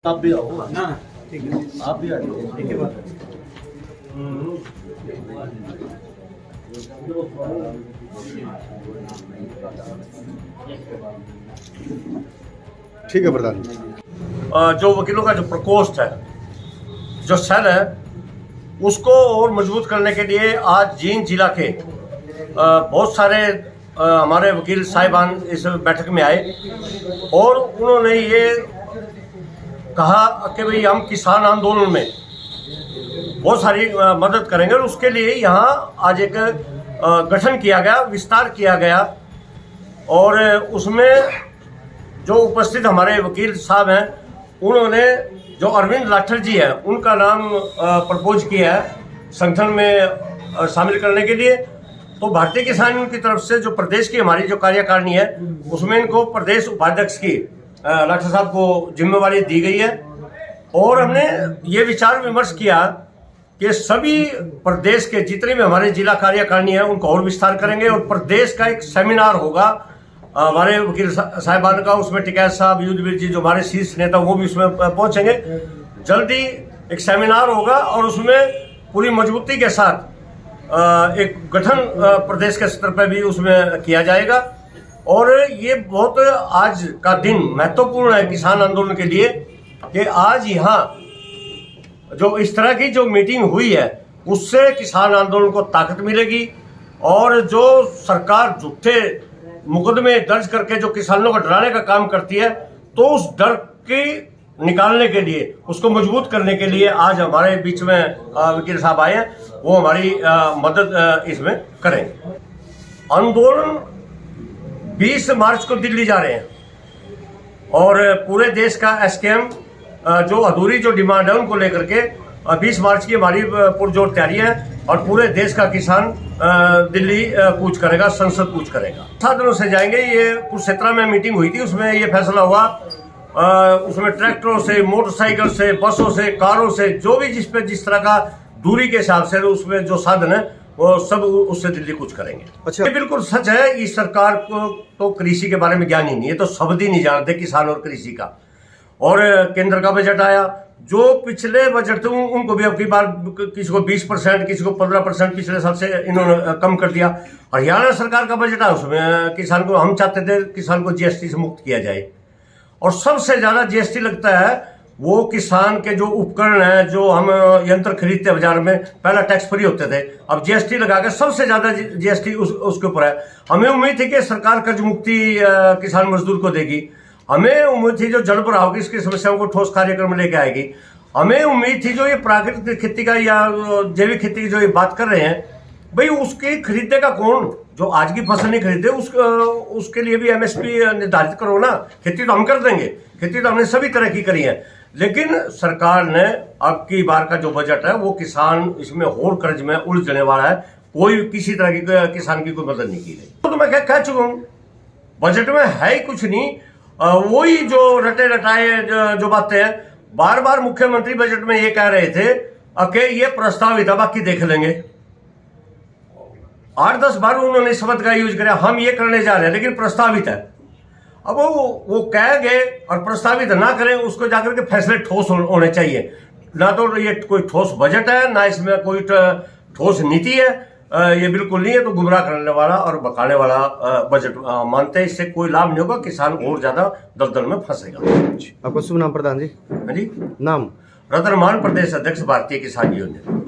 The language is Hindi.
आप भी आओ ना ठीक है, आप भी आ जाओ। ठीक है बात। ठीक है प्रधान। जो वकीलों का जो प्रकोष्ठ है, जो सेल है, उसको और मजबूत करने के लिए आज जींद जिला के बहुत सारे हमारे वकील साहिबान इस बैठक में आए और उन्होंने ये कहा कि भाई हम किसान आंदोलन में बहुत सारी मदद करेंगे और उसके लिए यहाँ आज एक गठन किया गया, विस्तार किया गया और उसमें जो उपस्थित हमारे वकील साहब हैं उन्होंने जो अरविंद लाठर जी है उनका नाम प्रपोज किया है संगठन में शामिल करने के लिए। तो भारतीय किसान यूनियन की तरफ से जो प्रदेश की हमारी जो कार्यकारिणी है उसमें इनको प्रदेश उपाध्यक्ष की लाठर साहब को जिम्मेवारी दी गई है और हमने ये विचार विमर्श किया कि सभी प्रदेश के जितने भी हमारे जिला कार्यकारिणी है उनको और विस्तार करेंगे और प्रदेश का एक सेमिनार होगा हमारे वकील साहिबान का, उसमें टिकैत साहब, युद्धवीर जी जो हमारे शीर्ष नेता वो भी उसमें पहुंचेंगे। जल्दी एक सेमिनार होगा और उसमें पूरी मजबूती के साथ एक गठन प्रदेश के स्तर पर भी उसमें किया जाएगा और ये बहुत आज का दिन महत्वपूर्ण है किसान आंदोलन के लिए कि आज यहाँ जो इस तरह की जो मीटिंग हुई है उससे किसान आंदोलन को ताकत मिलेगी और जो सरकार झूठे मुकदमे दर्ज करके जो किसानों को डराने का काम करती है तो उस डर की निकालने के लिए, उसको मजबूत करने के लिए आज हमारे बीच में वकील साहब आए हैं, वो हमारी मदद इसमें करेंगे। आंदोलन 20 मार्च को दिल्ली जा रहे हैं और पूरे देश का एसकेएम जो अधूरी जो डिमांड है उनको लेकर के 20 मार्च की हमारी पुरजोर तैयारी है और पूरे देश का किसान दिल्ली कूच करेगा, संसद कूच करेगा। साधनों से जाएंगे। ये कुरुक्षेत्र में मीटिंग हुई थी, उसमें ये फैसला हुआ, उसमें ट्रैक्टरों से, मोटरसाइकिल से, बसों से, कारों से, जो भी जिस तरह का दूरी के हिसाब से उसमें जो साधन है वो सब उससे दिल्ली कूच करेंगे। अच्छा, ये बिल्कुल सच है। इस सरकार को तो कृषि के बारे में ज्ञान ही नहीं है, तो शब्द ही नहीं जानते किसान और कृषि का। और केंद्र का बजट आया, जो पिछले बजट थे उनको भी अब की बार किसी को 20%, किसी को 15% पिछले साल से इन्होंने कम कर दिया। हरियाणा सरकार का बजट है, उसमें किसान को, हम चाहते थे किसान को जीएसटी से मुक्त किया जाए और सबसे ज्यादा जीएसटी लगता है वो किसान के जो उपकरण है, जो हम यंत्र खरीदते हैं बाजार में, पहला टैक्स फ्री होते थे, अब जीएसटी लगा के सबसे ज्यादा जीएसटी उसके ऊपर है। हमें उम्मीद थी कि सरकार कर्ज मुक्ति किसान मजदूर को देगी, हमें उम्मीद थी जो जल भराव की इसकी समस्याओं को ठोस कार्यक्रम लेके आएगी, हमें उम्मीद थी जो ये प्राकृतिक खेती का या जैविक खेती की जो ये बात कर रहे हैं, भाई उसकी खरीदेगा कौन? जो आज की फसल नहीं खरीदे उसके लिए भी एमएसपी निर्धारित करो ना। खेती तो हम कर देंगे, खेती तो हमने सभी तरह की करी है, लेकिन सरकार ने अब की बार का जो बजट है वो किसान इसमें और कर्ज में उलझने वाला है। कोई किसी तरह की किसान की कोई मदद नहीं की गई। तो मैं कह चुका हूं बजट में है ही कुछ नहीं, वही जो रटे रटाए जो बातें हैं। बार बार मुख्यमंत्री बजट में ये कह रहे थे कि ये प्रस्तावित है, बाकी देख लेंगे। 8-10 बार उन्होंने शब्द का यूज किया, हम ये करने जा रहे हैं, लेकिन प्रस्तावित है। अब वो कह गए और प्रस्तावित ना करें, उसको जाकर के फैसले ठोस होने चाहिए। ना तो ये कोई ठोस बजट है, ना इसमें कोई ठोस नीति है, ये बिल्कुल नहीं है। तो गुमराह करने वाला और बकाने वाला बजट मानते हैं, इससे कोई लाभ नहीं होगा, किसान और ज्यादा दलदल में फंसेगा। आपका शुभ नाम प्रधान जी? हाँ जी, नाम? रतनमान, प्रदेश अध्यक्ष, भारतीय किसान यूनियन।